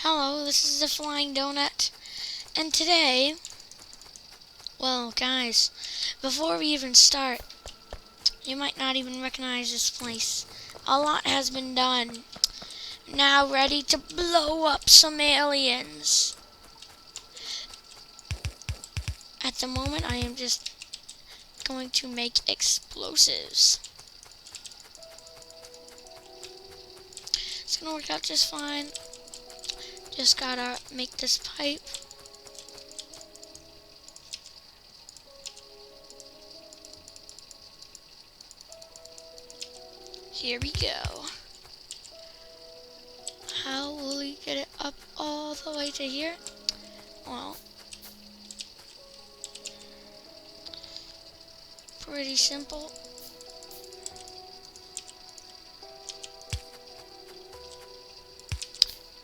Hello, this is the Flying Donut, and today, well guys, before we even start, you might not even recognize this place. A lot has been done. Now ready to blow up some aliens. At the moment, I am just going to make explosives. It's gonna work out just fine. Just gotta make this pipe. Here we go. How will we get it up all the way to here? Well, pretty simple.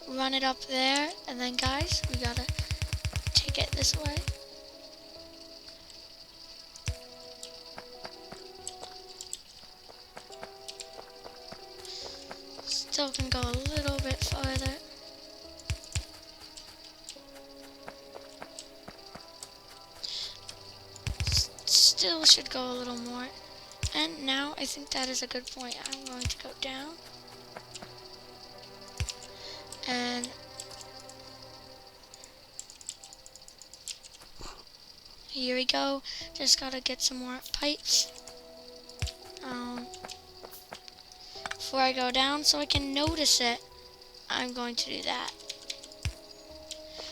Run it up there, and then guys, we gotta take it this way. Still can go a little bit farther. Still should go a little more. And now I think that is a good point. I'm going to go down. And here we go. Just gotta get some more pipes. Before I go down, so I can notice it, I'm going to do that.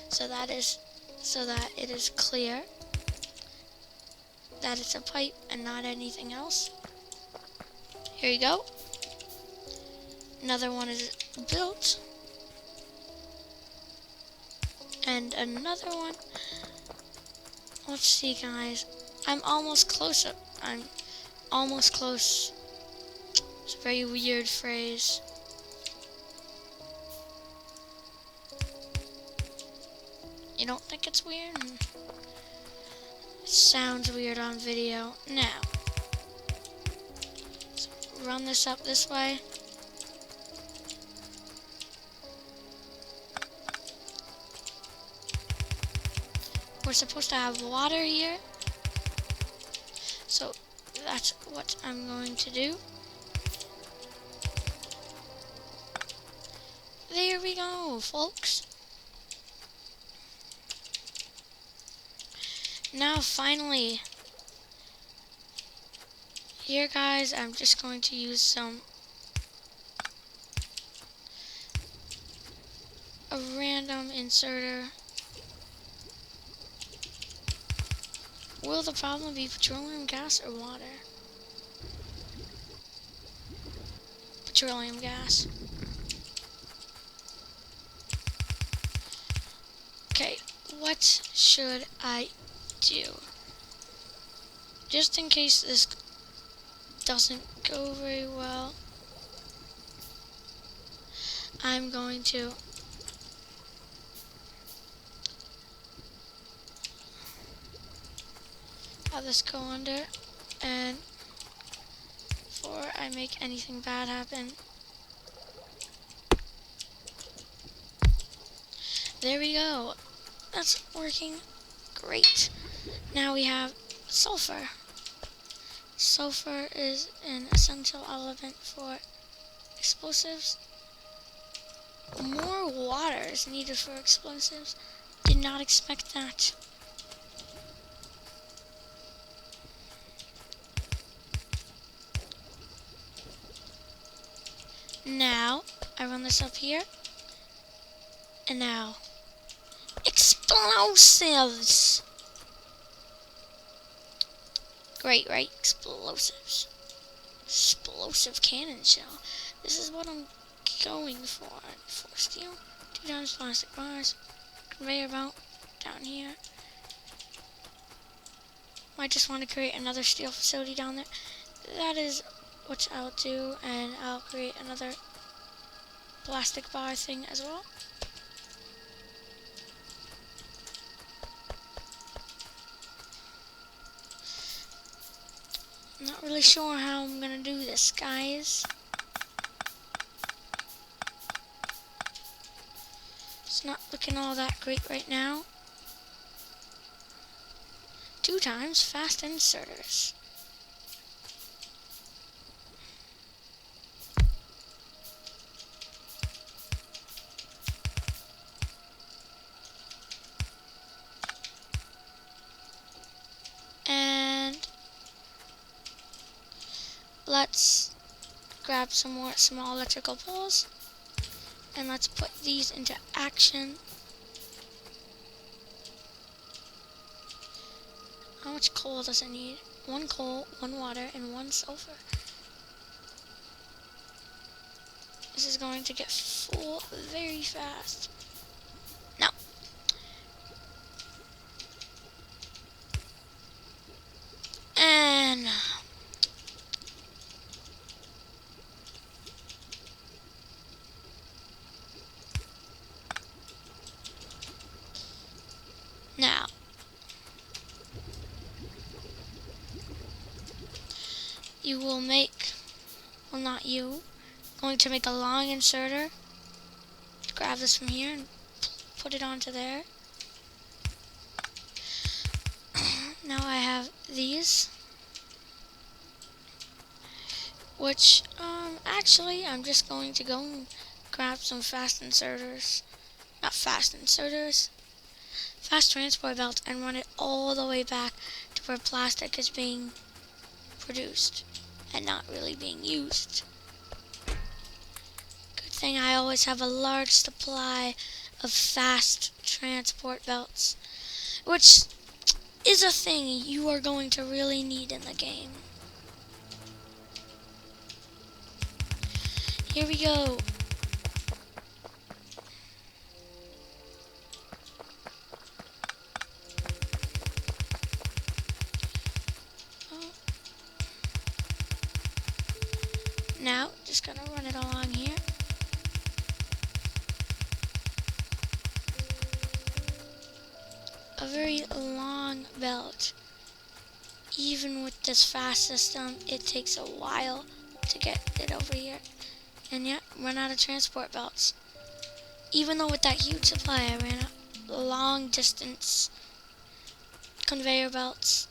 So that it is clear that it's a pipe and not anything else. Here you go. Another one is built. And another one. Let's see, guys. I'm almost close up. I'm almost close. It's a very weird phrase. You don't think it's weird? It sounds weird on video. Now, let's run this up this way. We're supposed to have water here, so that's what I'm going to do. There we go, folks. Now finally, here guys, I'm just going to use a random inserter. Will the problem be petroleum gas or water? Petroleum gas. Okay, what should I do? Just in case this doesn't go very well, I'm going to have this go under, and before I make anything bad happen, there we go. That's working great. Now we have sulfur. Sulfur is an essential element for explosives. More water is needed for explosives. Did not expect that. Now, I run this up here. And now, explosives! Great, right? Explosives. Explosive cannon shell. This is what I'm going for. 4 steel, 2 times plastic bars, conveyor belt down here. I just want to create another steel facility down there. That is what I'll do, and I'll create another plastic bar thing as well. I'm not really sure how I'm gonna do this, guys. It's not looking all that great right now. 2 times fast inserters. And let's grab some more small electrical poles, and let's put these into action. How much coal does it need? 1 coal, 1 water, and 1 sulfur. This is going to get full very fast. Now, and now, you will make, well, not you, going to make a long inserter. Grab this from here and put it onto there. Now I have these, which actually I'm just going to go and grab some fast inserters, not fast inserters, fast transport belts, and run it all the way back to where plastic is being produced and not really being used. Good thing I always have a large supply of fast transport belts, which is a thing you are going to really need in the game. Here we go. Now, just gonna run it along here. A very long belt. Even with this fast system, it takes a while to get it over here. And yet, run out of transport belts. Even though with that huge supply, I ran out long distance conveyor belts.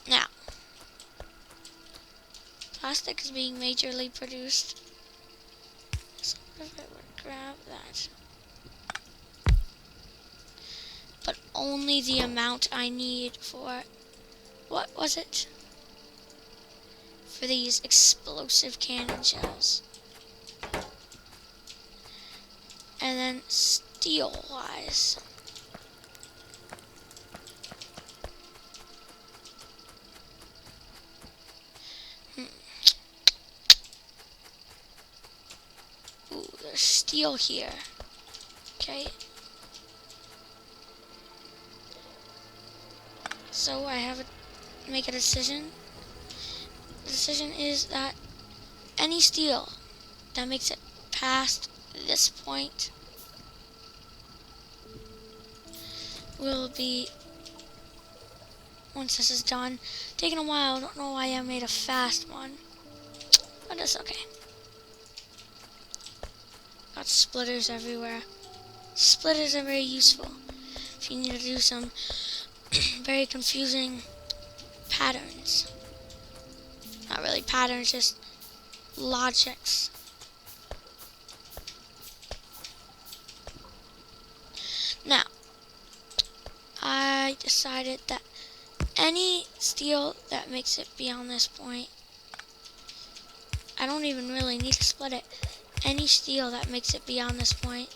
Now, plastic is being majorly produced. So what if I would grab that? But only the amount I need for, what was it? For these explosive cannon shells. And then steel wise. Ooh, there's steel here. Okay. So I have to make a decision. The decision is that any steel that makes it past this point will be, once this is done, taking a while. I don't know why I made a fast one, but it's okay. Got splitters everywhere. Splitters are very useful if you need to do some very confusing patterns. Not really patterns, just logics. Now, I decided that any steel that makes it beyond this point, I don't even really need to split it. Any steel that makes it beyond this point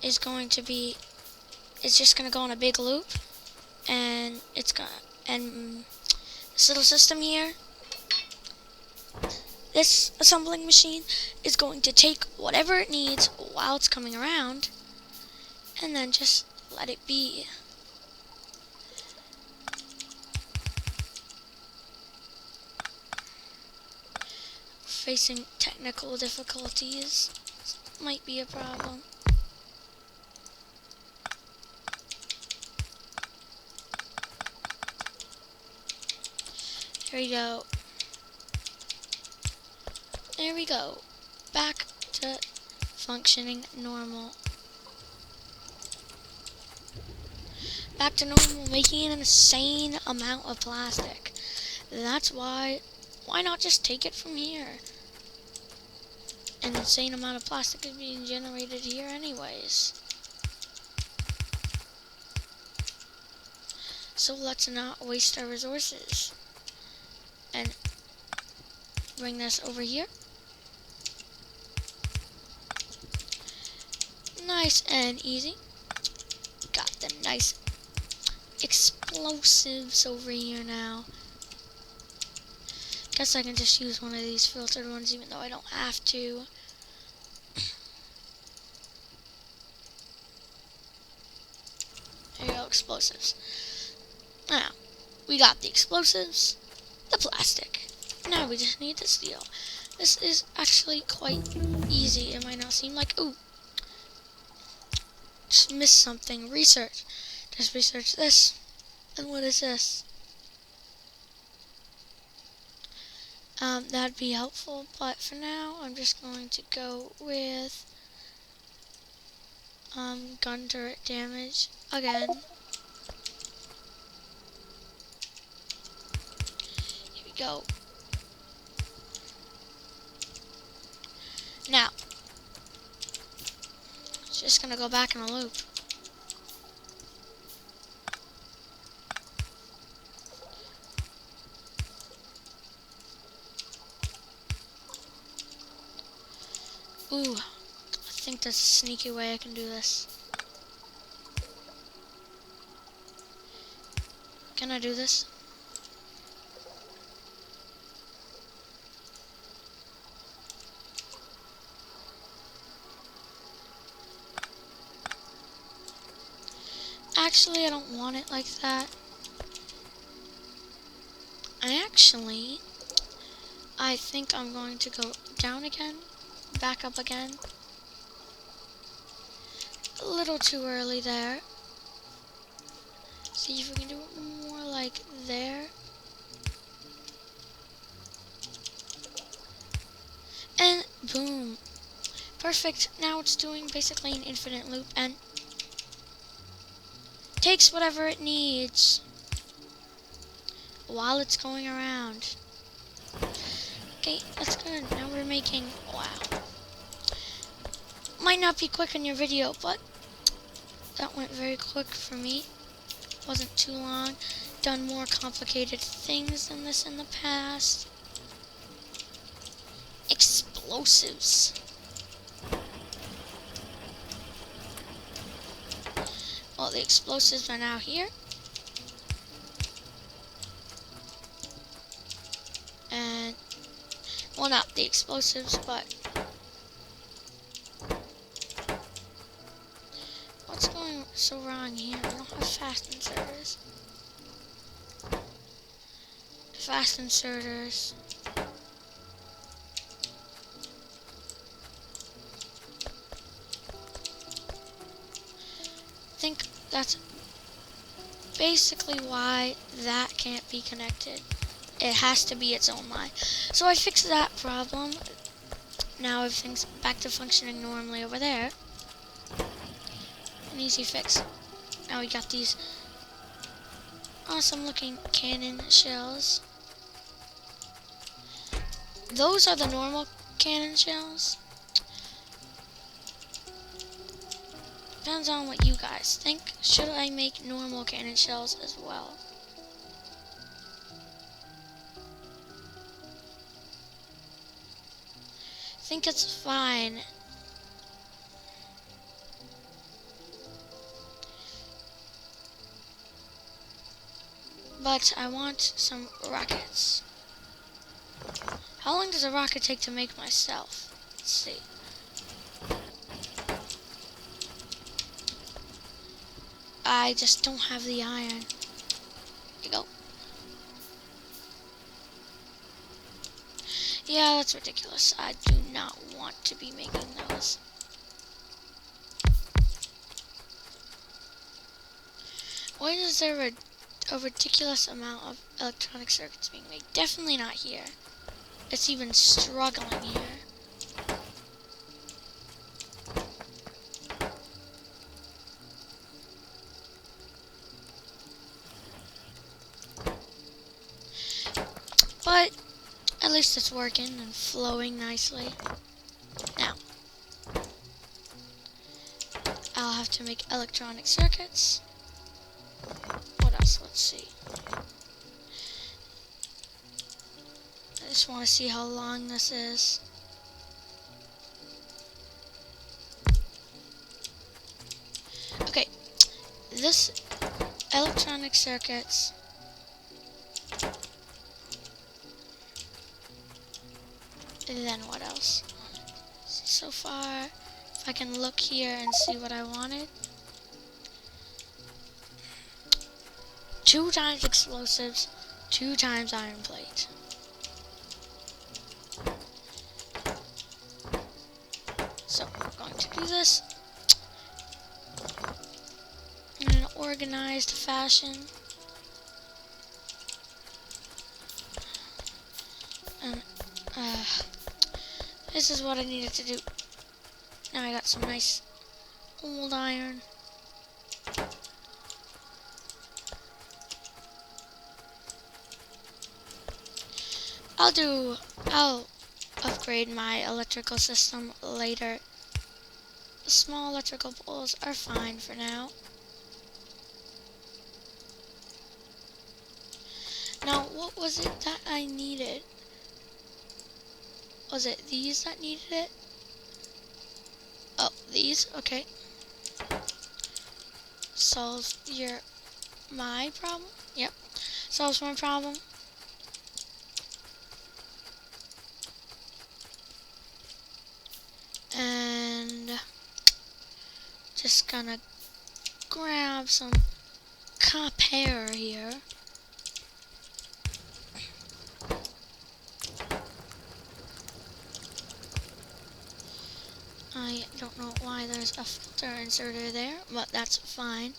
is going to be, it's just going to go on a big loop, and it's going to, and this little system here, this assembling machine is going to take whatever it needs while it's coming around and then just let it be. Facing technical difficulties might be a problem. There we go. There we go. Back to functioning normal. Back to normal, making an insane amount of plastic. That's why not just take it from here? An insane amount of plastic is being generated here anyways. So let's not waste our resources. And bring this over here. Nice and easy. Got the nice explosives over here now. Guess I can just use one of these filtered ones even though I don't have to. There you go, explosives. Now, we got the explosives, the plastic. Now we just need the steel. This is actually quite easy. It might not seem like, ooh, just missed something. Research. Just research this. And what is this? That'd be helpful, but for now, I'm just going to go with gun turret damage again. Here we go. Now, it's just gonna go back in a loop. Ooh, I think there's a sneaky way I can do this. Can I do this? Actually, I don't want it like that. I think I'm going to go down again, back up again. A little too early there. See if we can do it more like there. And boom. Perfect. Now it's doing basically an infinite loop and takes whatever it needs while it's going around. Okay, that's good. Now we're making, wow. Might not be quick in your video, but that went very quick for me. Wasn't too long. Done more complicated things than this in the past. Explosives. Well, the explosives are now here. And, well, not the explosives, but what's going so wrong here? I don't have fast inserters. Fast inserters. I think that's basically why that can't be connected. It has to be its own line. So I fixed that problem. Now everything's back to functioning normally over there. An easy fix. Now we got these awesome looking cannon shells. Those are the normal cannon shells. Depends on what you guys think. Should I make normal cannon shells as well? I think it's fine. But I want some rockets. How long does a rocket take to make myself? Let's see. I just don't have the iron. Here you go. Yeah, that's ridiculous. I do not want to be making those. Why is there a ridiculous amount of electronic circuits being made. Definitely not here. It's even struggling here. But at least it's working and flowing nicely. Now, I'll have to make electronic circuits. What else? Let's see. I just want to see how long this is. Okay, this electronic circuits. And then what else? So far, if I can look here and see what I wanted. 2 times explosives, 2 times iron plate. So I'm going to do this in an organized fashion. And this is what I needed to do. Now I got some nice old iron. I'll upgrade my electrical system later. The small electrical poles are fine for now. Now, what was it that I needed? Was it these that needed it? Oh, these? Okay. Solves my problem? Yep. Solves my problem. And just gonna grab some copper here. I don't know why there's a filter inserter there, but that's fine.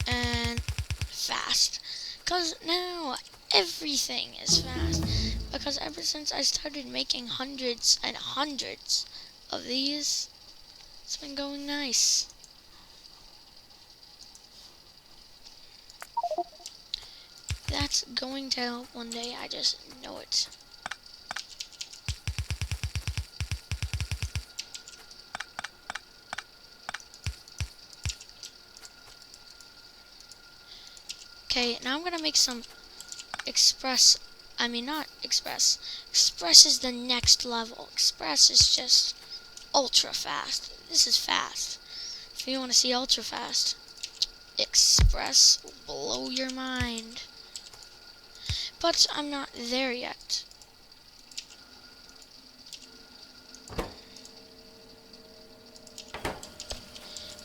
And fast. Because now everything is fast. Because ever since I started making hundreds and hundreds of these, it's been going nice. That's going to help one day, I just know it. Okay, now I'm gonna make some express. Not express. Express is the next level. Express is just ultra fast. This is fast. If you want to see ultra fast, express will blow your mind. But I'm not there yet.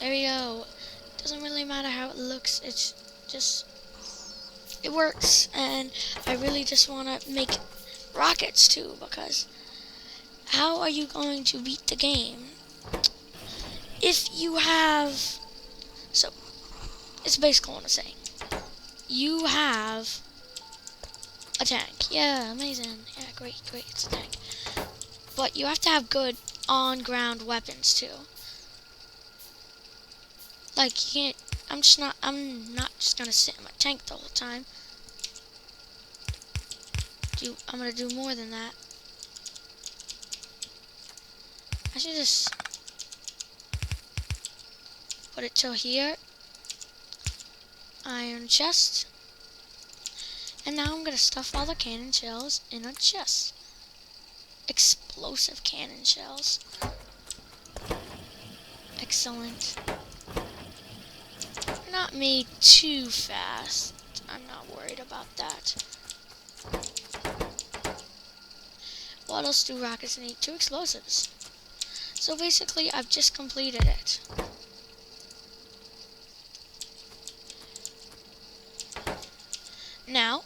There we go. Doesn't really matter how it looks. It's just, it works. And I really just want to make rockets too, because how are you going to beat the game if you have, so it's basically what I'm saying. You have a tank. Yeah, amazing. Yeah, great, it's a tank. But you have to have good on-ground weapons too. Like, you can't, I'm not just gonna sit in my tank the whole time. I'm gonna do more than that. I should just put it till here. Iron chest. And now I'm gonna stuff all the cannon shells in a chest. Explosive cannon shells. Excellent. Not made too fast. I'm not worried about that. What else do rockets need? 2 explosives. So basically, I've just completed it. Now,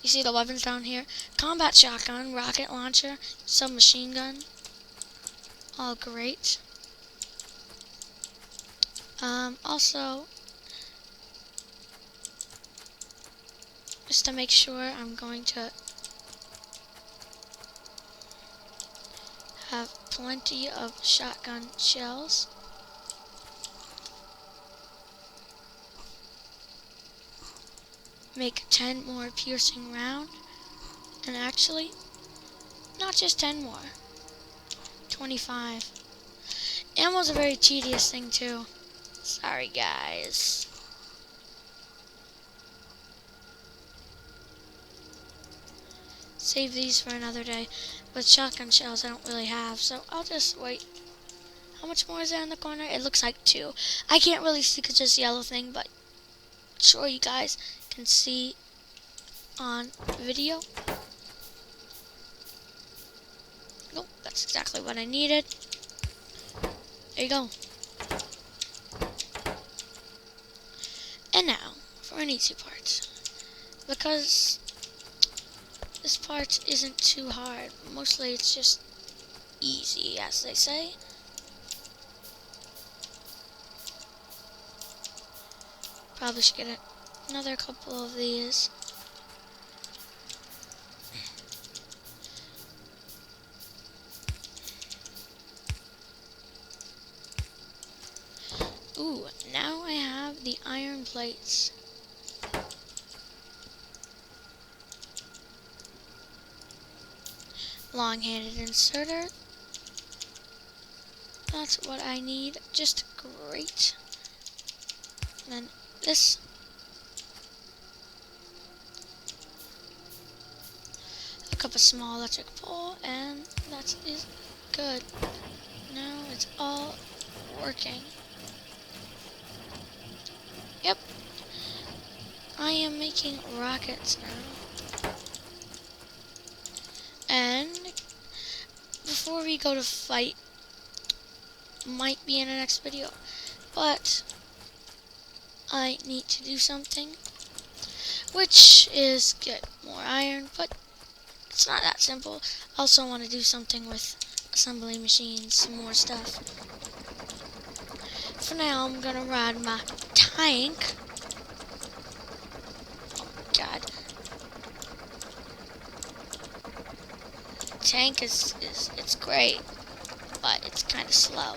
you see the weapons down here? Combat shotgun, rocket launcher, submachine gun. All great. Also, just to make sure, I'm going to have plenty of shotgun shells. Make 10 more piercing round. And actually, not just 10 more. 25. Ammo's a very tedious thing too. Sorry guys. Save these for another day. But shotgun shells I don't really have, so I'll just wait. How much more is there in the corner? It looks like 2. I can't really see because there's yellow thing, but sure you guys can see on video. Nope, that's exactly what I needed. There you go. And now, for an easy part. Because this part isn't too hard. Mostly it's just easy, as they say. Probably should get another couple of these. Ooh, now I have the iron plates. Long-handed inserter. That's what I need. Just great. And then this. Hook up a small electric pole, and that is good. Now it's all working. Yep. I am making rockets now. And before we go to fight, might be in the next video, but I need to do something, which is get more iron, but it's not that simple. I also want to do something with assembly machines, some more stuff. For now, I'm gonna ride my tank. Oh God. Tank is it's great, but it's kind of slow.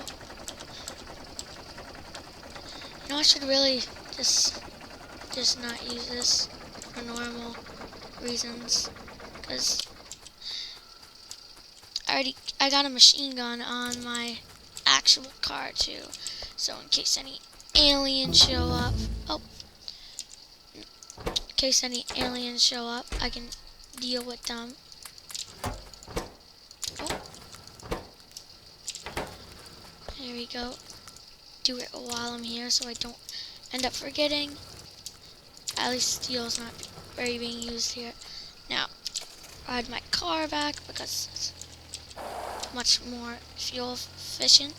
You know, I should really just not use this for normal reasons, because I got a machine gun on my actual car too, so in case any aliens show up, I can deal with them. Oh, there we go. Do it while I'm here so I don't end up forgetting. At least steel's not very being used here. Now, ride my car back because it's much more fuel efficient,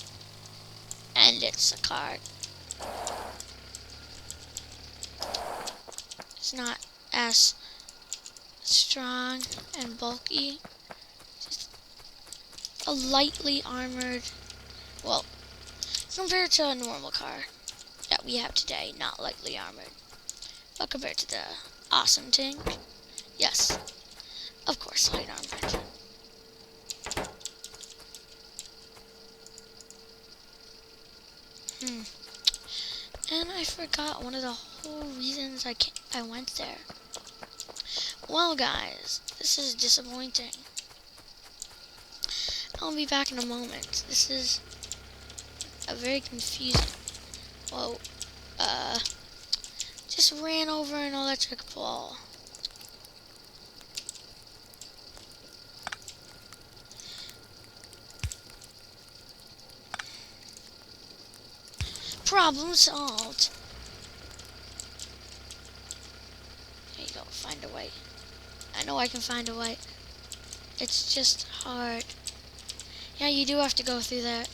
and it's a car. It's not as strong and bulky. Just a lightly armored, well, compared to a normal car that we have today, not lightly armored. But compared to the awesome tank, yes, of course, light armored. And I forgot one of the whole reasons I went there. Well, guys, this is disappointing. I'll be back in a moment. This is a very confusing. Whoa, just ran over an electric pole. Problem solved. There you go, find a way. I know I can find a way. It's just hard. Yeah, you do have to go through that.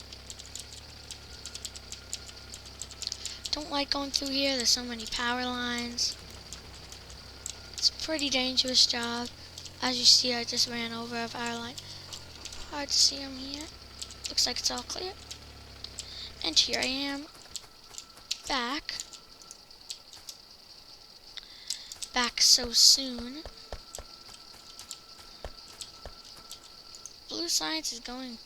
Don't like going through here. There's so many power lines. It's a pretty dangerous job. As you see, I just ran over a power line. Hard to see them here. Looks like it's all clear. And here I am. back so soon. Blue science is going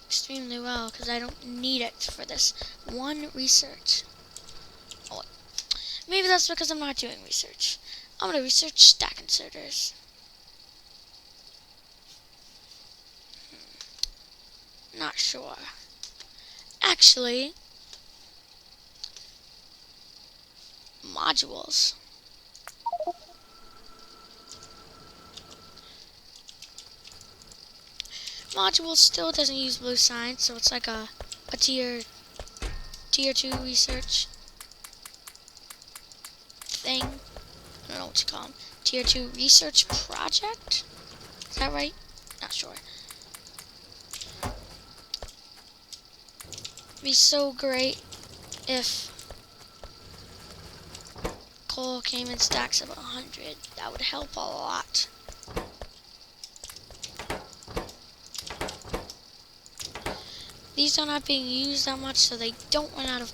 extremely well because I don't need it for this one research. Oh, maybe that's because I'm not doing research. I'm going to research stack inserters. Not sure. Actually, modules. Module still doesn't use blue science, so it's like a tier 2 research thing. I don't know what you call them. Tier 2 research project? Is that right? Not sure. It'd be so great if coal came in stacks of 100. That would help a lot. These are not being used that much, so they don't run out of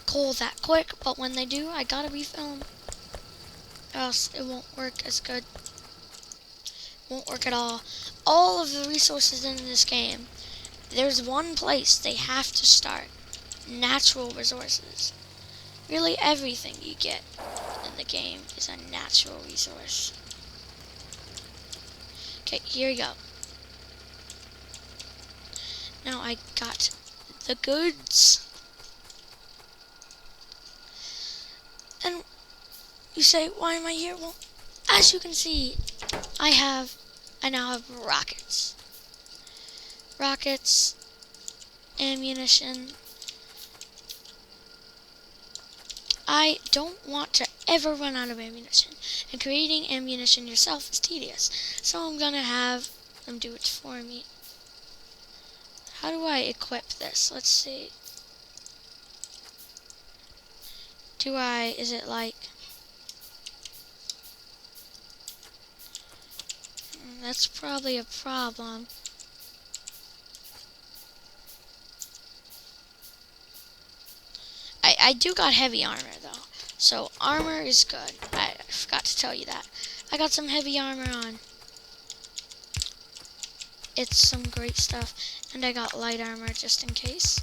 coal that quick, but when they do, I gotta refill them, or else it won't work as good. Won't work at all. All of the resources in this game, there's one place they have to start. Natural resources. Really everything you get in the game is a natural resource. Okay, here we go. Now I got the goods. And you say, why am I here? Well, as you can see, I now have rockets. Rockets, ammunition. I don't want to ever run out of ammunition. And creating ammunition yourself is tedious. So I'm gonna have them do it for me. How do I equip this? Let's see. Is it like... That's probably a problem. I do got heavy armor though. So armor is good. I forgot to tell you that. I got some heavy armor on. It's some great stuff. And I got light armor just in case.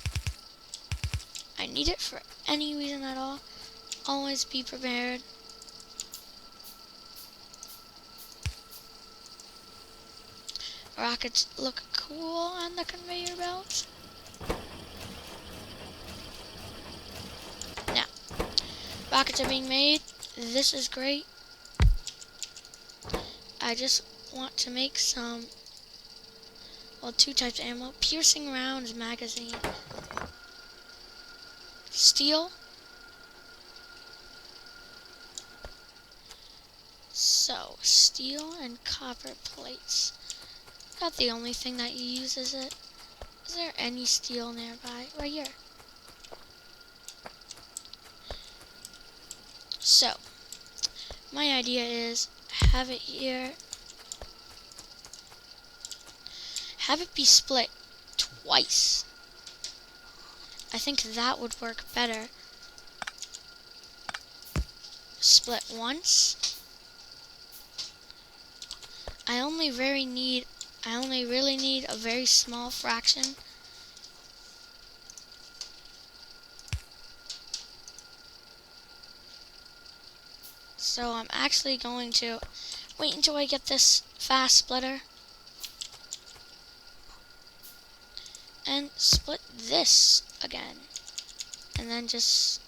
I need it for any reason at all. Always be prepared. Rockets look cool on the conveyor belt. Now, rockets are being made. This is great. I just want to make some, well, 2 types of ammo. Piercing rounds magazine. Steel. So, steel and copper plates. Not the only thing that you use, is it? Is there any steel nearby? Right here. So, my idea is have it here. Have it be split twice. I think that would work better. Split once. I only really need a very small fraction. So I'm actually going to wait until I get this fast splitter and split this again. And then just,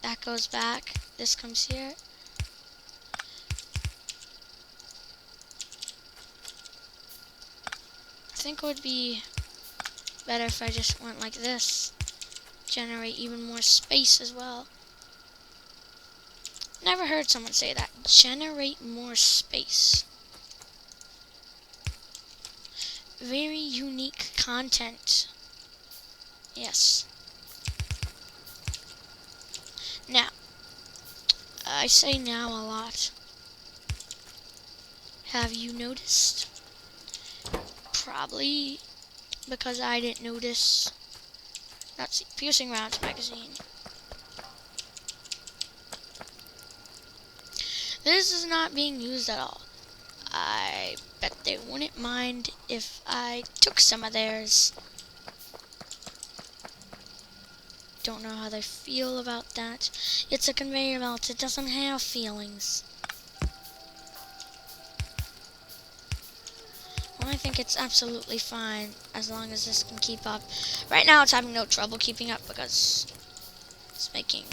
that goes back, this comes here. I think it would be better if I just went like this. Generate even more space as well. Never heard someone say that. Generate more space. Very unique content. Yes. Now, I say now a lot. Have you noticed? Probably because I didn't notice. That's Piercing Rounds magazine. This is not being used at all. I bet they wouldn't mind if I took some of theirs. Don't know how they feel about that. It's a conveyor belt. It doesn't have feelings. Well, I think it's absolutely fine as long as this can keep up. Right now it's having no trouble keeping up because it's making...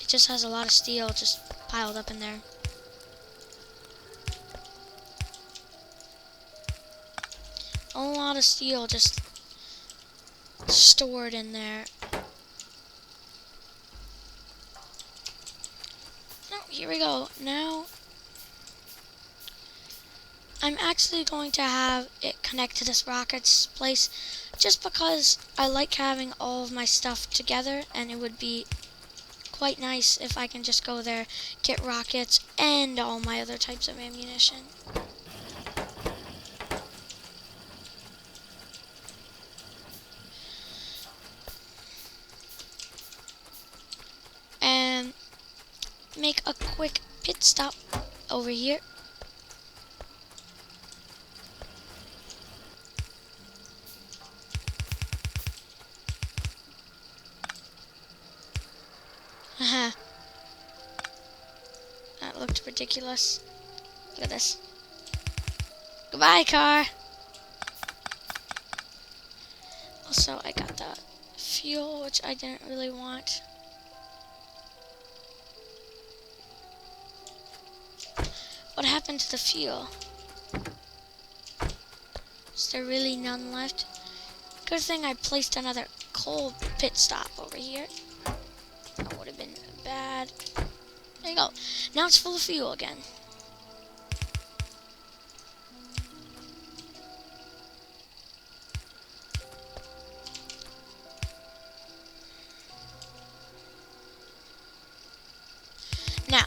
It just has a lot of steel just piled up in there. A lot of steel just stored in there. Oh, here we go. Now, I'm actually going to have it connect to this rockets place just because I like having all of my stuff together, and it would be quite nice if I can just go there, get rockets, and all my other types of ammunition. And make a quick pit stop over here. Haha. That looked ridiculous. Look at this. Goodbye, car. Also, I got the fuel, which I didn't really want. What happened to the fuel? Is there really none left? Good thing I placed another coal pit stop over here. That would have been bad. There you go. Now it's full of fuel again. Now,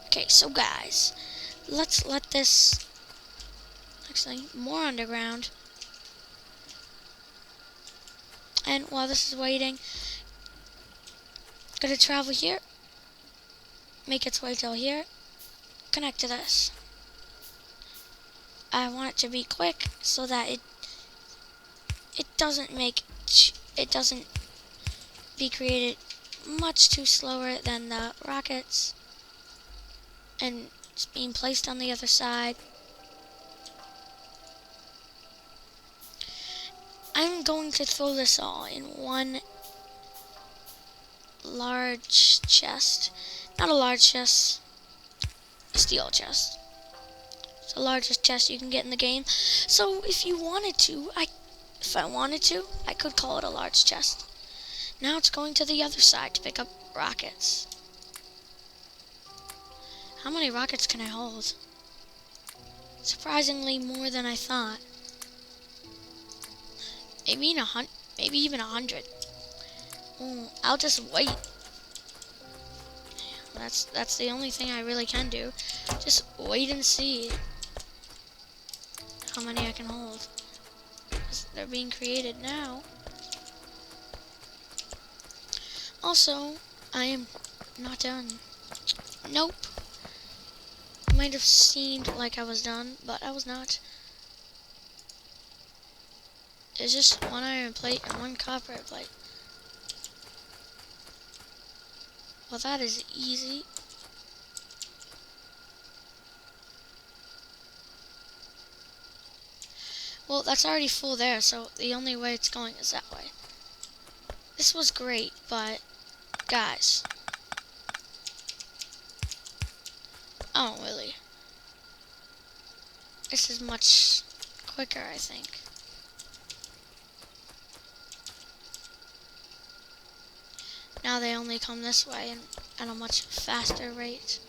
okay, so guys, let's let this, actually, more underground. And while this is waiting, gonna travel here, make its way till here, connect to this. I want it to be quick so that it doesn't be created much too slower than the rockets, and it's being placed on the other side. I'm going to throw this all in one large chest. Not a large chest, a steel chest. It's the largest chest you can get in the game. So if I wanted to, I could call it a large chest. Now it's going to the other side to pick up rockets. How many rockets can I hold? Surprisingly more than I thought. Maybe even 100. Oh, I'll just wait. That's the only thing I really can do. Just wait and see how many I can hold. They're being created now. Also, I am not done. Nope. It might have seemed like I was done, but I was not. It's just one iron plate and one copper plate. Well, that is easy. Well, that's already full there, so the only way it's going is that way. This was great, but guys, oh really? This is much quicker, I think. Now they only come this way and at a much faster rate.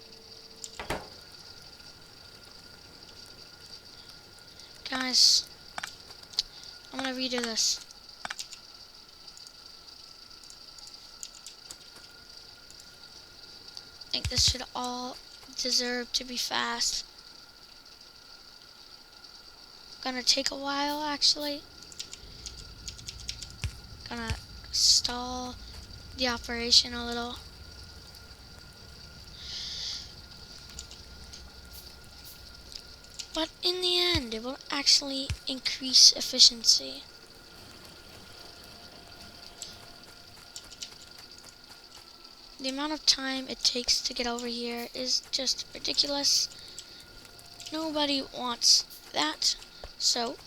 Guys, I'm gonna redo this. I think this should all deserve to be fast. Gonna take a while, actually. Gonna stall the operation a little. But in the end, it will actually increase efficiency. The amount of time it takes to get over here is just ridiculous. Nobody wants that. So,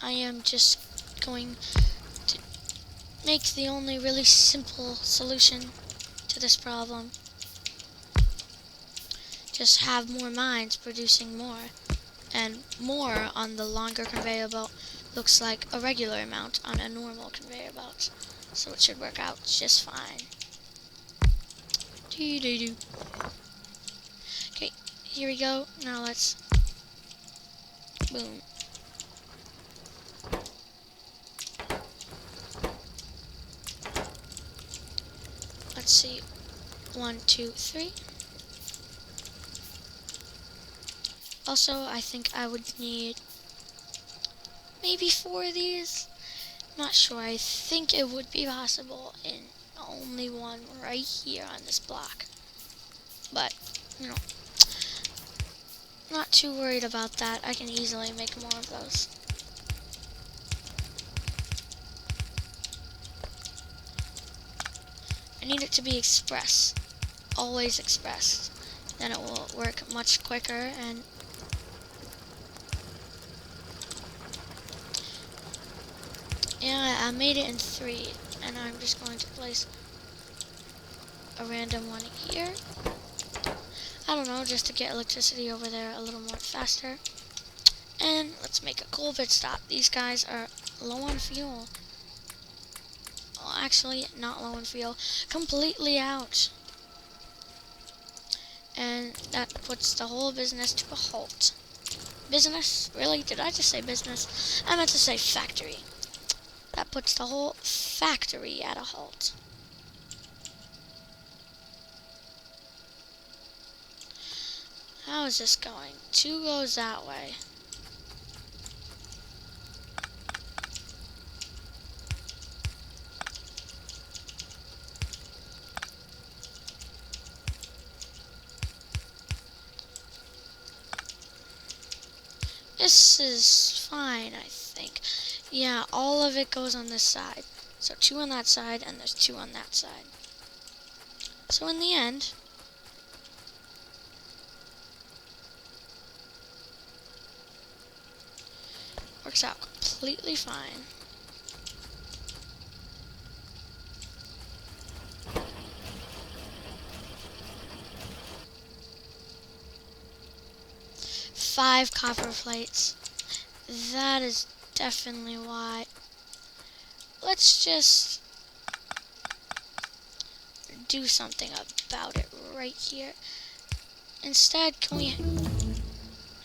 I am just going to make the only really simple solution to this problem. Just have more mines producing more. And more on the longer conveyor belt looks like a regular amount on a normal conveyor belt. So it should work out just fine. Doo-doo-doo. Okay, here we go. Now let's... boom. Let's see. 1, 2, 3. Also, I think I would need maybe 4 of these. Not sure. I think it would be possible in only one right here on this block. But, you know, not too worried about that. I can easily make more of those. I need it to be express. Always express. Then it will work much quicker and yeah, I made it in 3, and I'm just going to place a random one here. I don't know, just to get electricity over there a little more faster. And let's make a cool pit stop. These guys are low on fuel. Well, actually, not low on fuel. Completely out. And that puts the whole business to a halt. Business? Really? Did I just say business? I meant to say factory. That puts the whole factory at a halt. How is this going? 2 goes that way. This is fine, I think. Yeah, all of it goes on this side. So 2 on that side, and there's 2 on that side. So in the end, works out completely fine. Five copper plates. That is definitely why. Let's just do something about it right here. Instead, can we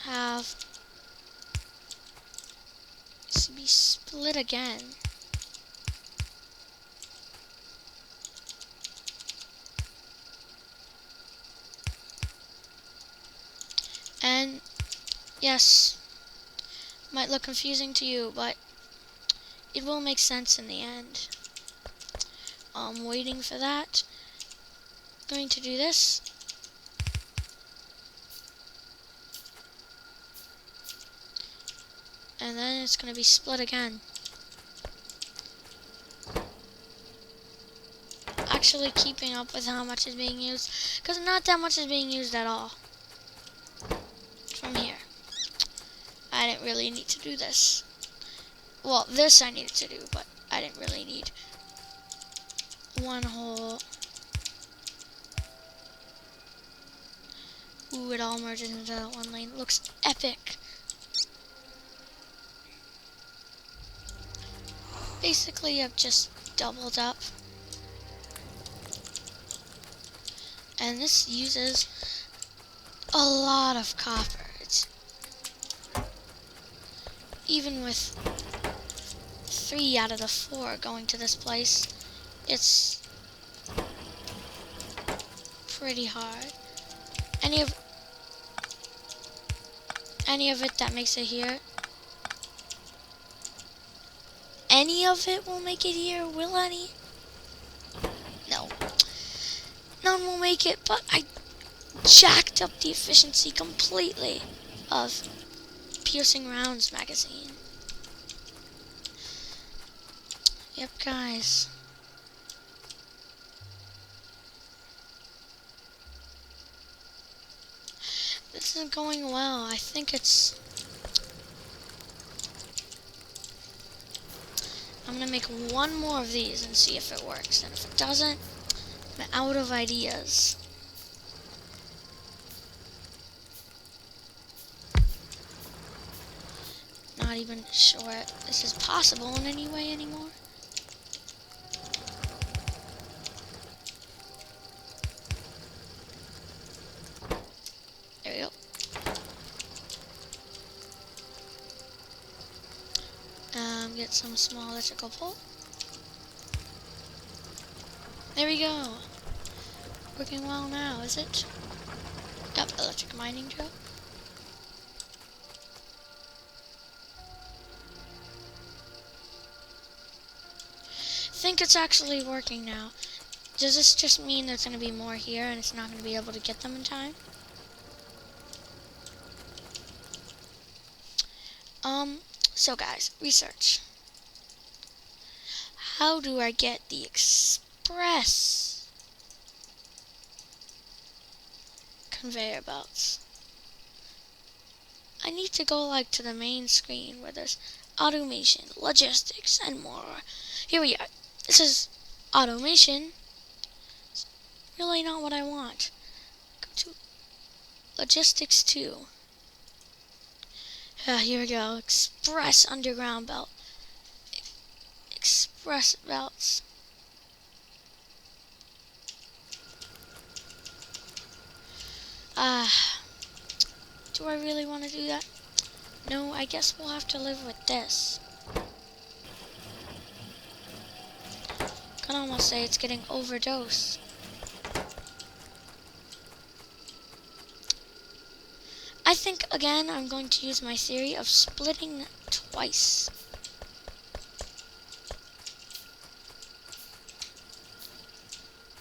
have this be split again? And yes, might look confusing to you, but it will make sense in the end. I'm waiting for that. Going to do this. And then it's going to be split again. Actually keeping up with how much is being used, because not that much is being used at all. From here. I didn't really need to do this. Well, this I needed to do, but I didn't really need one whole... Ooh, it all merges into that one lane. Looks epic. Basically, I've just doubled up. And this uses a lot of copper. It's even with 3 out of the 4 going to this place, it's pretty hard. Any of it that makes it here, any of it will make it here, will any? No. None will make it, but I jacked up the efficiency completely of piercing rounds magazine. Yep, guys. This isn't going well. I think I'm gonna make one more of these and see if it works. And if it doesn't, I'm out of ideas. Not even sure this is possible in any way anymore. There we go. Get some small electrical pole. There we go. Working well now, is it? Yep, electric mining drill. Think it's actually working now. Does this just mean there's going to be more here and it's not going to be able to get them in time? So guys, research. How do I get the express conveyor belts? I need to go like to the main screen where there's automation, logistics, and more. Here we are. This is automation. It's really not what I want. Go to logistics 2. Here we go. Express underground belt. Express belts. Do I really want to do that? No, I guess we'll have to live with this. Can almost say it's getting overdosed. I think, again, I'm going to use my theory of splitting twice.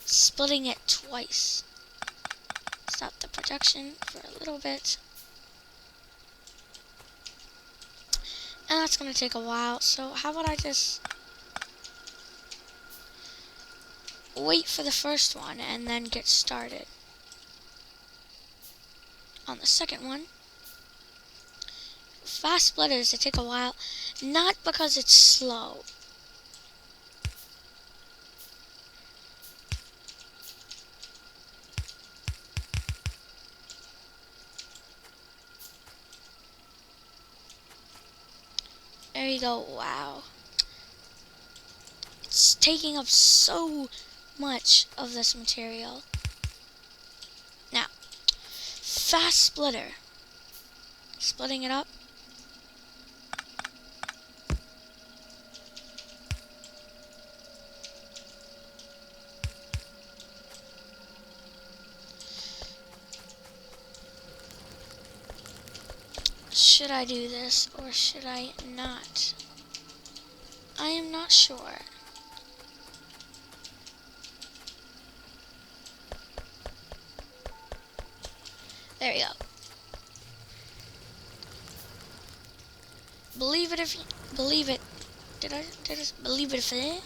Splitting it twice. Stop the production for a little bit. And that's going to take a while, so how about I just wait for the first one and then get started on the second one. Fast splitters, they take a while, not because it's slow. There you go, wow. It's taking up so much of this material. Now, fast splitter. Splitting it up. Should I do this or should I not? I am not sure. There you go. Believe it if you believe it. Did I believe it if it?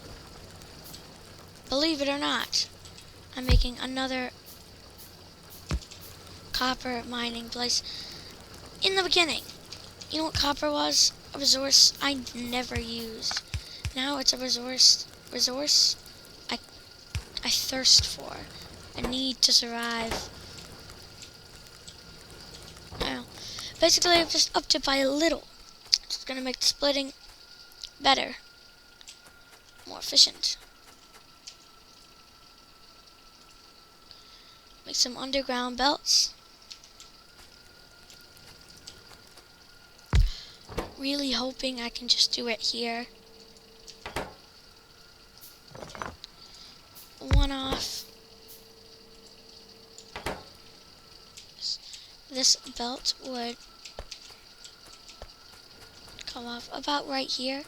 Believe it or not, I'm making another copper mining place. In the beginning, you know what copper was? A resource I never used. Now it's a resource I thirst for. I need to survive. Now, basically I've just upped it by a little. It's gonna make the splitting better, more efficient. Make some underground belts. Really hoping I can just do it here. One off. This belt would come off about right here.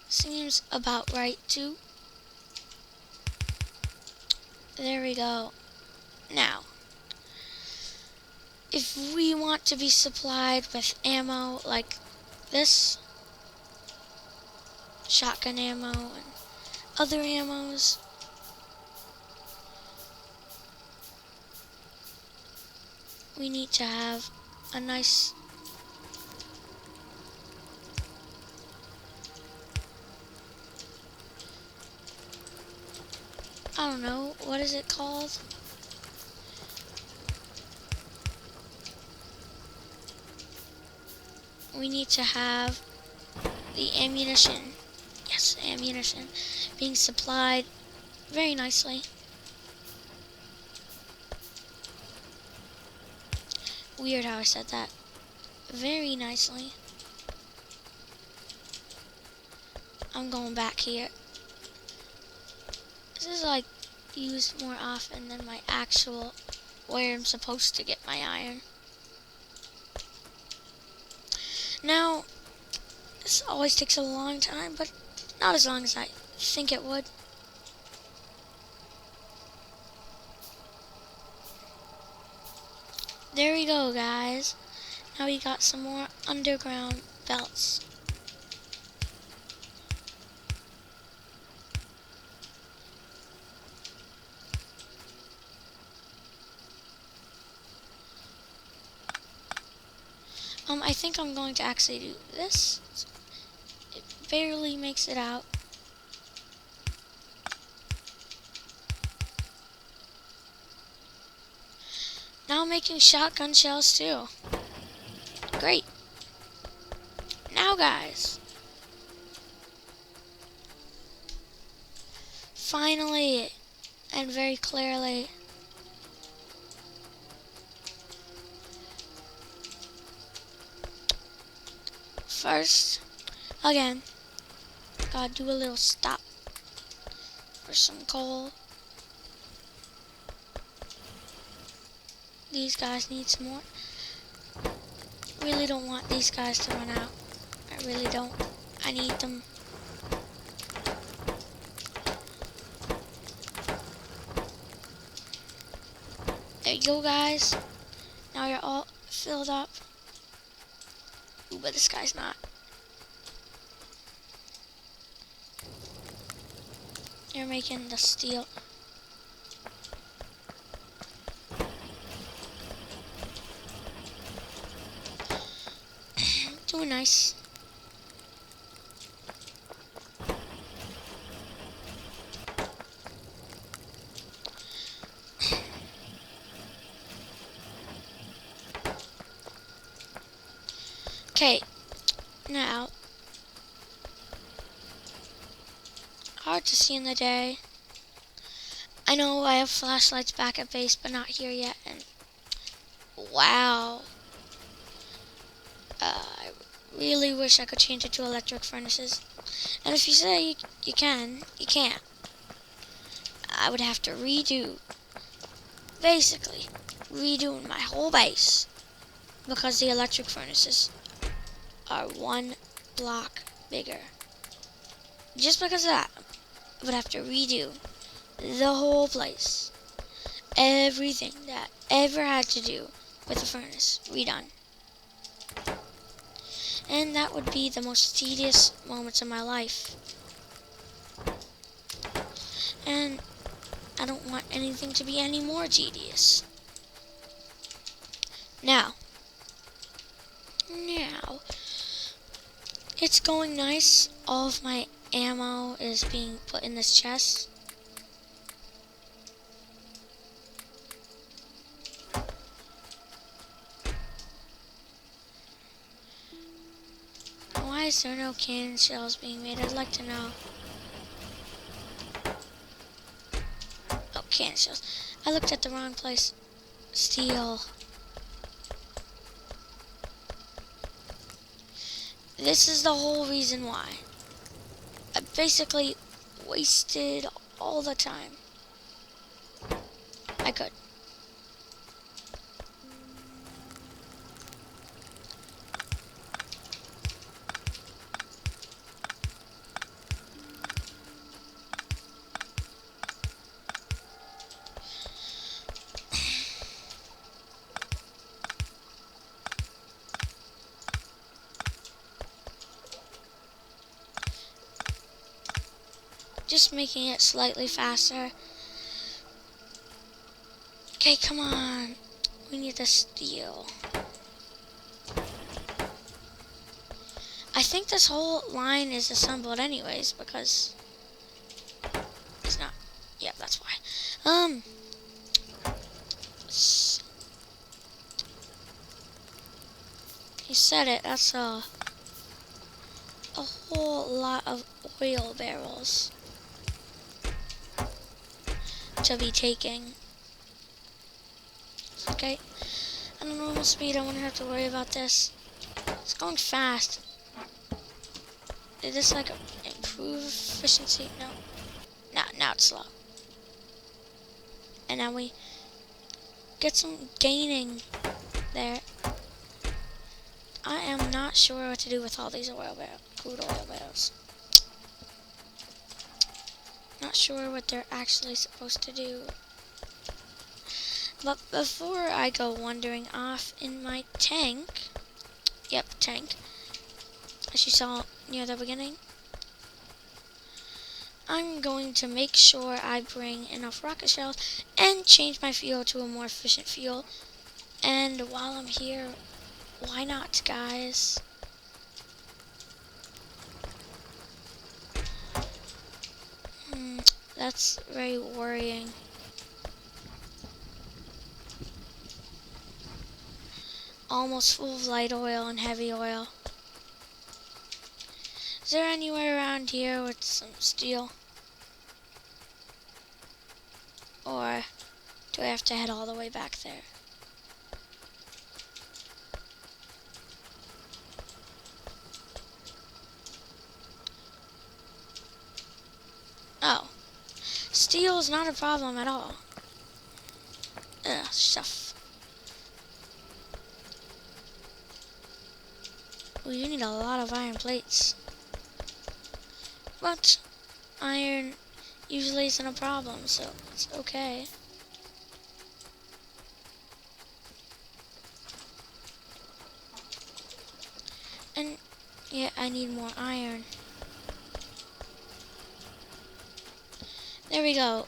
Seems about right too. There we go. Now, if we want to be supplied with ammo like this, shotgun ammo and other ammos, we need to have a nice I don't know, what is it called? We need to have the ammunition, yes, ammunition, being supplied very nicely. Weird how I said that. Very nicely. I'm going back here. This is like used more often than my actual where I'm supposed to get my iron. Now, this always takes a long time, but not as long as I think it would. There we go, guys. Now we got some more underground belts. I think I'm going to actually do this. It barely makes it out. Now I'm making shotgun shells too. Great. Now, guys, finally and very clearly, first, again, gotta do a little stop for some coal. These guys need some more. Really don't want these guys to run out. I really don't. I need them. There you go, guys. Now you're all filled up. Ooh, but this guy's not. You're making the steel. Doing nice. Okay, now, hard to see in the day. I know I have flashlights back at base, but not here yet. And wow, I really wish I could change it to electric furnaces. And if you say you can, you can't. I would have to redo, basically, redoing my whole base because the electric furnaces are 1 block bigger. Just because of that, I would have to redo the whole place. Everything that ever had to do with the furnace redone. And that would be the most tedious moments of my life. And I don't want anything to be any more tedious. Now, it's going nice. All of my ammo is being put in this chest. Why is there no cannon shells being made? I'd like to know. Oh, cannon shells. I looked at the wrong place. Steel. This is the whole reason why. I basically wasted all the time I could. Just making it slightly faster. Okay, come on. We need the steel. I think this whole line is assembled anyways because it's not. Yeah, that's why. You said it. That's a whole lot of oil barrels to be taking. Okay. At a normal speed, I wouldn't have to worry about this. It's going fast. Did this like improve efficiency? No. Now it's slow. And now we get some gaining there. I am not sure what to do with all these crude oil barrels. Not sure what they're actually supposed to do. But before I go wandering off in my tank, tank, as you saw near the beginning, I'm going to make sure I bring enough rocket shells and change my fuel to a more efficient fuel. And while I'm here, why not, guys? That's very worrying. Almost full of light oil and heavy oil. Is there anywhere around here with some steel? Or do I have to head all the way back there? Oh. Steel is not a problem at all. Ugh, stuff. We do need a lot of iron plates. But iron usually isn't a problem, so it's okay. And yeah, I need more iron. There we go.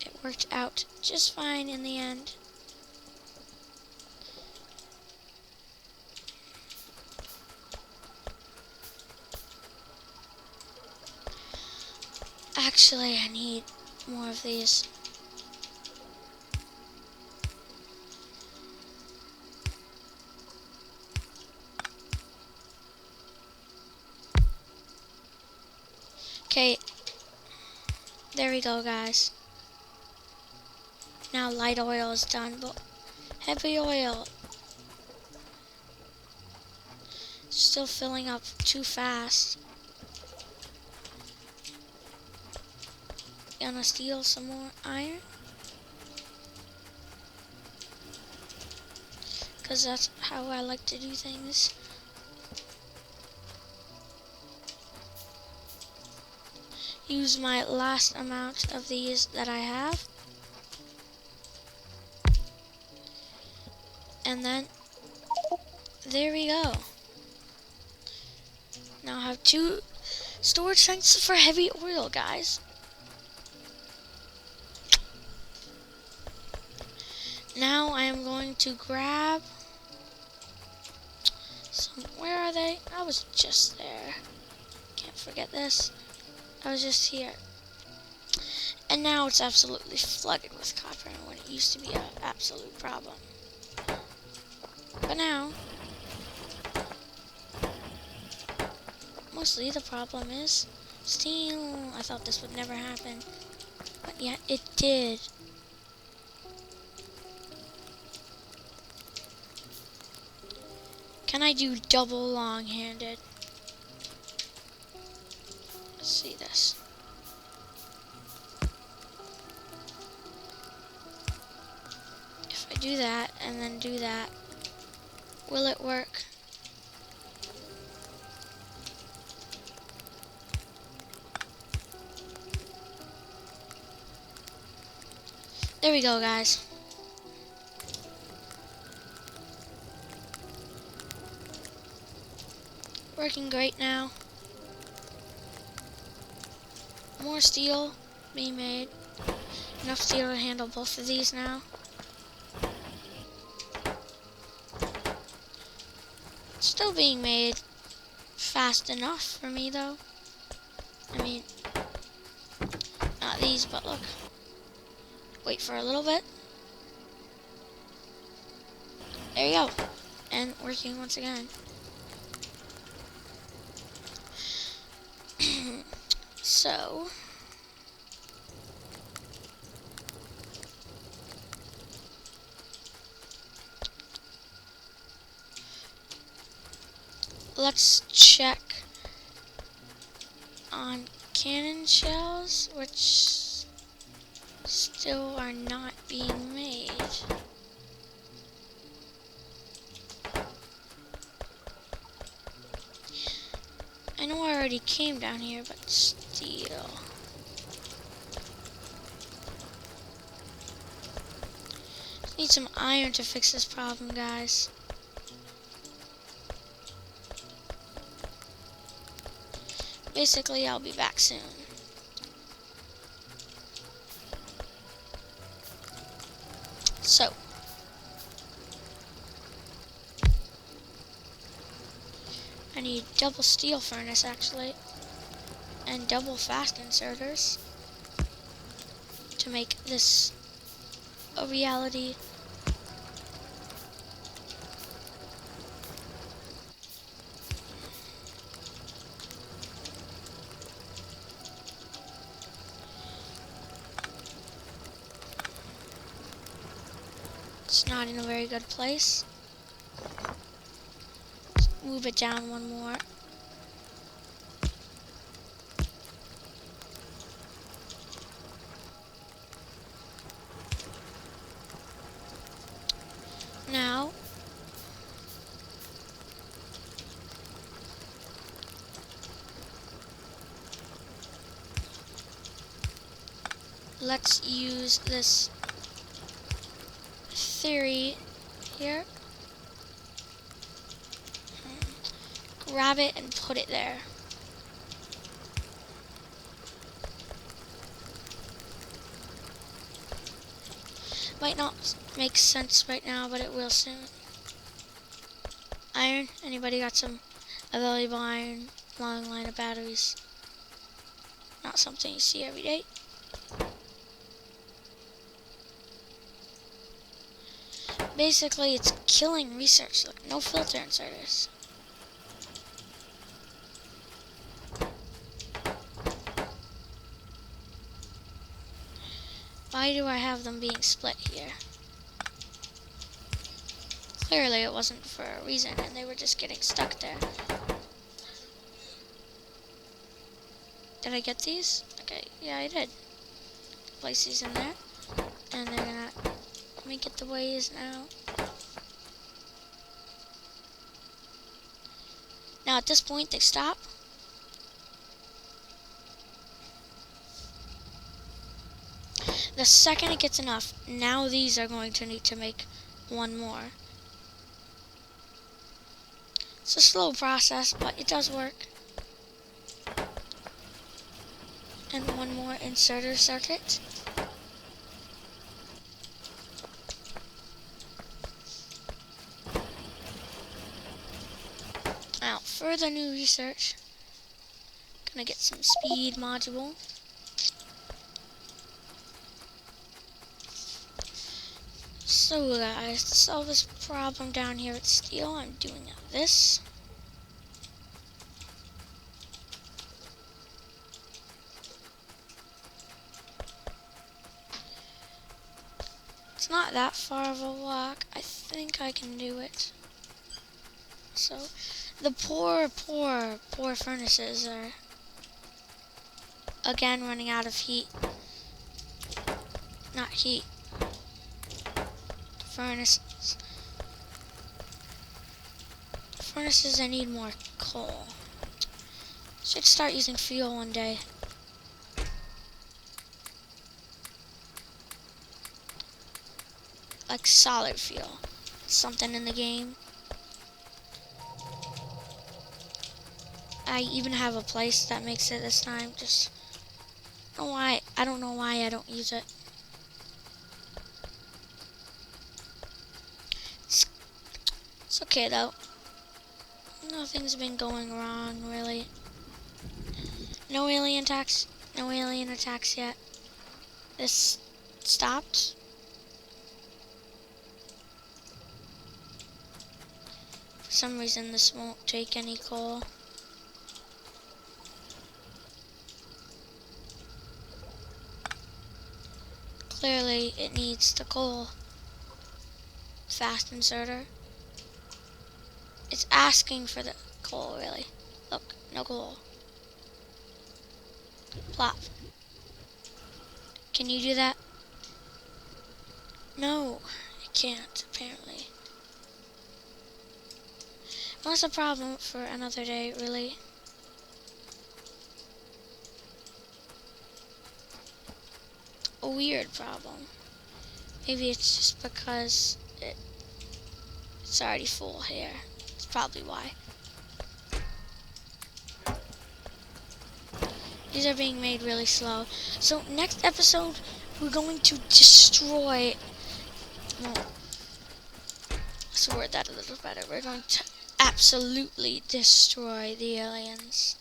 It worked out just fine in the end. Actually, I need more of these. Okay, there we go, guys. Now light oil is done, but heavy oil still filling up too fast. Gonna steal some more iron, because that's how I like to do things. Use my last amount of these that I have. And then, there we go. Now I have 2 storage tanks for heavy oil, guys. Now I am going to grab some, where are they? I was just there. Can't forget this. I was just here. And now it's absolutely flooded with copper when it used to be an absolute problem. But now, mostly the problem is steel. I thought this would never happen, but yeah, it did. Can I do double long-handed? Let's see this. If I do that and then do that, will it work? There we go, guys. Working great now. more steel being made. Enough steel to handle both of these now. Still being made fast enough for me though. I mean, not these, but look. Wait for a little bit. There you go. And working once again. So, let's check on cannon shells, which still are not being made. I know I already came down here, but still. Need some iron to fix this problem, guys. Basically, I'll be back soon. So, I need double steel furnace actually, and double fast inserters to make this a reality. It's not in a very good place. Let's move it down one more. Now, let's use this theory here. Grab it and put it there. Might not make sense right now, but it will soon. Iron? Anybody got some available iron? Long line of batteries. Not something you see every day. Basically, it's killing research. Look, no filter inserters. Why do I have them being split here? Clearly it wasn't for a reason and they were just getting stuck there. Did I get these? Okay, yeah I did. Place these in there. And they're gonna make it the way it is now. Now at this point they stop. The second it gets enough, now these are going to need to make one more. It's a slow process, but it does work. And one more inserter circuit. Now, further new research. Gonna get some speed module. So guys, to solve this problem down here at steel, I'm doing this. It's not that far of a walk. I think I can do it. So, the poor furnaces are again running out of heat. Not heat. Furnaces. Furnaces, I need more coal. Should start using fuel one day. Like solid fuel. Something in the game. I even have a place that makes it this time. Just I don't know why I don't use it. It's okay though. Nothing's been going wrong really. No alien attacks. No alien attacks yet. This stopped. For some reason this won't take any coal. Clearly it needs the coal. Fast inserter. It's asking for the coal really. Look, no coal. Plop. Can you do that? No, I can't apparently. Well, that's a problem for another day, really. A weird problem. Maybe it's just because it's already full here. That's probably why. These are being made really slow. So next episode, we're going to destroy... Well, let's word that a little better. We're going to absolutely destroy the aliens.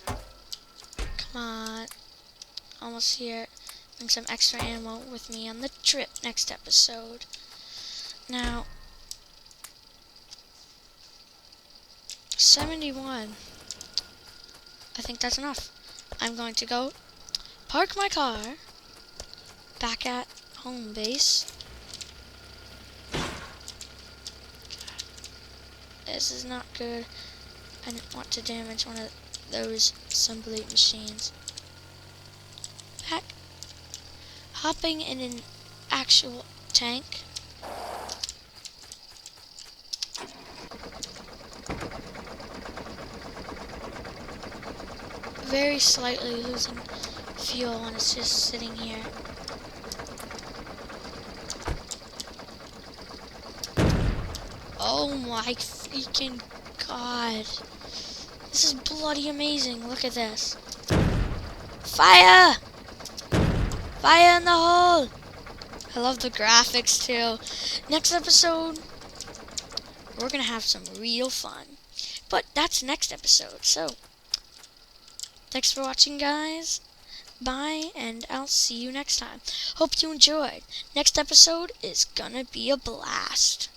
Come on. Almost here. Bring some extra ammo with me on the trip next episode. Now, 71. I think that's enough. I'm going to go park my car back at home base. This is not good. I didn't want to damage one of those assembly machines. Back. Hopping in an actual tank. Very slightly losing fuel when it's just sitting here. Oh my freaking god. This is bloody amazing. Look at this. Fire! Fire in the hole! I love the graphics too. Next episode, we're gonna have some real fun. But that's next episode, so thanks for watching, guys. Bye, and I'll see you next time. Hope you enjoyed. Next episode is gonna be a blast.